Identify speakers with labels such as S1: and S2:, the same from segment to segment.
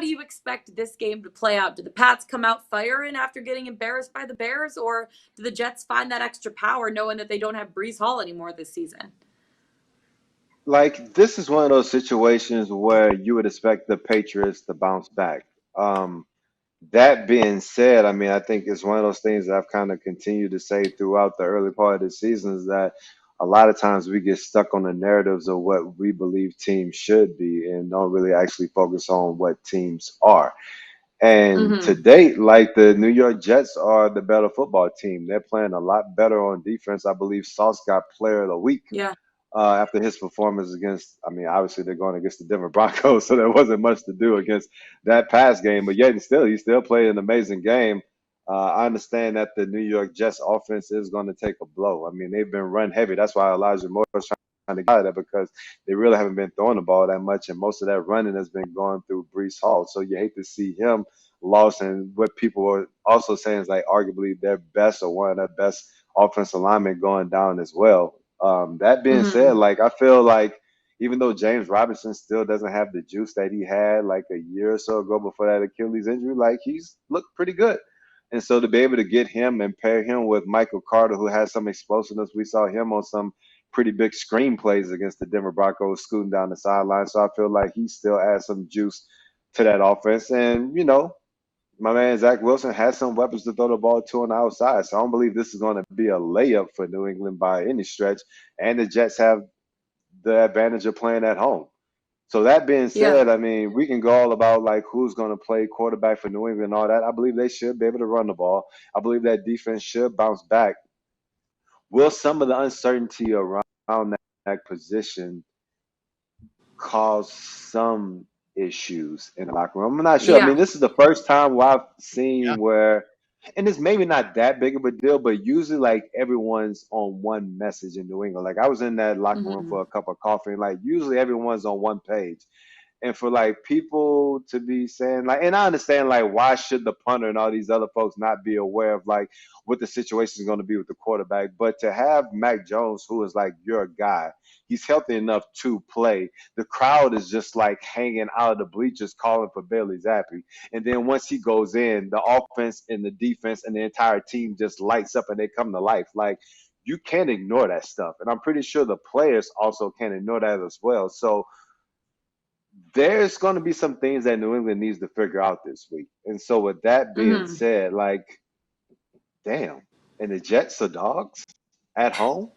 S1: do you expect this game to play out? Do the Pats come out firing after getting embarrassed by the Bears, or do the Jets find that extra power knowing that they don't have Brees Hall anymore this season?
S2: Like this is one of those situations where you would expect the Patriots to bounce back. Um, that being said, I mean, I think it's one of those things that I've kind of continued to say throughout the early part of the season is that a lot of times we get stuck on the narratives of what we believe teams should be and don't really actually focus on what teams are. And to
S1: Mm-hmm.
S2: date, like the New York Jets are the better football team. They're playing a lot better on defense. I believe Sauce got player of the week
S1: Yeah.
S2: after his performance against, I mean, obviously they're going against the Denver Broncos, so there wasn't much to do against that pass game. But yet and still, he still played an amazing game. I understand that the New York Jets offense is going to take a blow. I mean, they've been run heavy. That's why Elijah Moore is trying to get out of that because they really haven't been throwing the ball that much, and most of that running has been going through Brees Hall. So you hate to see him lost. And what people are also saying is like arguably their best or one of their best offensive linemen going down as well. That being said,
S1: Mm-hmm.
S2: like I feel like even though James Robinson still doesn't have the juice that he had like a year or so ago before that Achilles injury, like he's looked pretty good. And so to be able to get him and pair him with Michael Carter, who has some explosiveness, we saw him on some pretty big screen plays against the Denver Broncos scooting down the sideline. So I feel like he still adds some juice to that offense. And, you know, my man Zach Wilson has some weapons to throw the ball to on the outside. So I don't believe this is going to be a layup for New England by any stretch. And the Jets have the advantage of playing at home. So that being
S1: Yeah.
S2: said, I mean, we can go all about like who's going to play quarterback for New England and all that. I believe they should be able to run the ball. I believe that defense should bounce back. Will some of the uncertainty around that position cause some issues in the locker room? I'm not sure. I
S1: Yeah.
S2: mean, this is the first time where I've
S3: Yeah.
S2: seen where, and it's maybe not that big of a deal, but usually like everyone's on one message in New England. Like I was in that locker room
S1: Mm-hmm.
S2: for a cup of coffee, and like usually everyone's on one page. And for like people to be saying like, and I understand like why should the punter and all these other folks not be aware of like what the situation is going to be with the quarterback, but to have Mac Jones, who is like your guy, he's healthy enough to play. The crowd is just like hanging out of the bleachers calling for Bailey Zappi, and then once he goes in, the offense and the defense and the entire team just lights up and they come to life. Like you can't ignore that stuff, and I'm pretty sure the players also can't ignore that as well. So there's going to be some things that New England needs to figure out this week. And so, with that being
S1: Mm-hmm.
S2: said, like, damn, and the Jets are dogs at home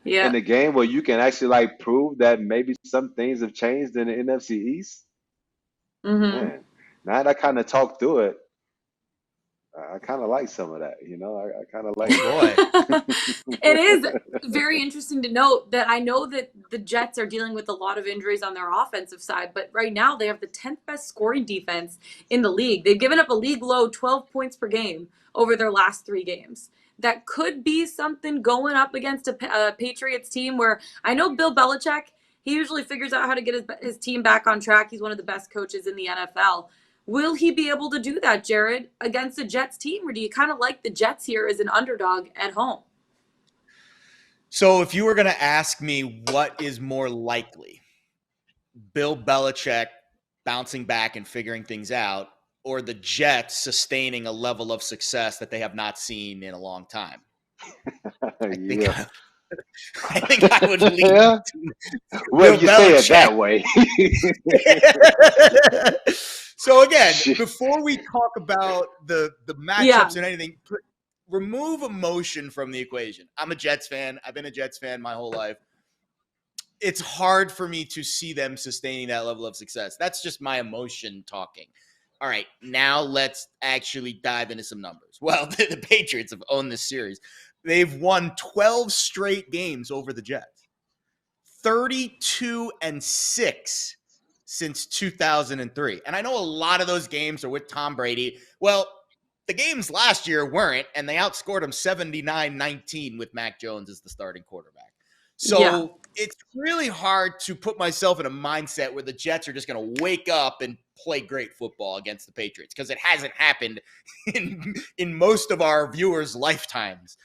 S2: in
S1: Yeah.
S2: a game where you can actually like prove that maybe some things have changed in the NFC East.
S1: Mm-hmm.
S2: Man, now that I kind of talked through it, I kind of like some of that. I kind of like
S3: Oh boy.
S1: It is very interesting to note that I know that the Jets are dealing with a lot of injuries on their offensive side, but right now they have the 10th best scoring defense in the league. They've given up a league low 12 points per game over their last 3 games. That could be something going up against a Patriots team where I know Bill Belichick, he usually figures out how to get his team back on track. He's one of the best coaches in the NFL. Will he be able to do that, Jared, against a Jets team, or do you kind of like the Jets here as an underdog at home?
S3: So if you were going to ask me what is more likely, Bill Belichick bouncing back and figuring things out, or the Jets sustaining a level of success that they have not seen in a long time, I think
S2: yeah.
S3: I think I would lean
S2: Yeah.
S3: to
S2: Well,
S3: Bill
S2: if you say it
S3: Belichick.
S2: that way.
S3: So again,
S2: Shit.
S3: before we talk about the
S1: Yeah.
S3: matchups and anything, remove emotion from the equation. I'm a Jets fan. I've been a Jets fan my whole life. It's hard for me to see them sustaining that level of success. That's just my emotion talking. All right, now let's actually dive into some numbers. Well, the Patriots have owned this series. They've won 12 straight games over the Jets. 32-6 since 2003. And I know a lot of those games are with Tom Brady. Well, the games last year weren't, and they outscored him 79-19 with Mac Jones as the starting quarterback.
S1: Yeah.
S3: So it's really hard to put myself in a mindset where the Jets are just going to wake up and play great football against the Patriots, because it hasn't happened in most of our viewers' lifetimes.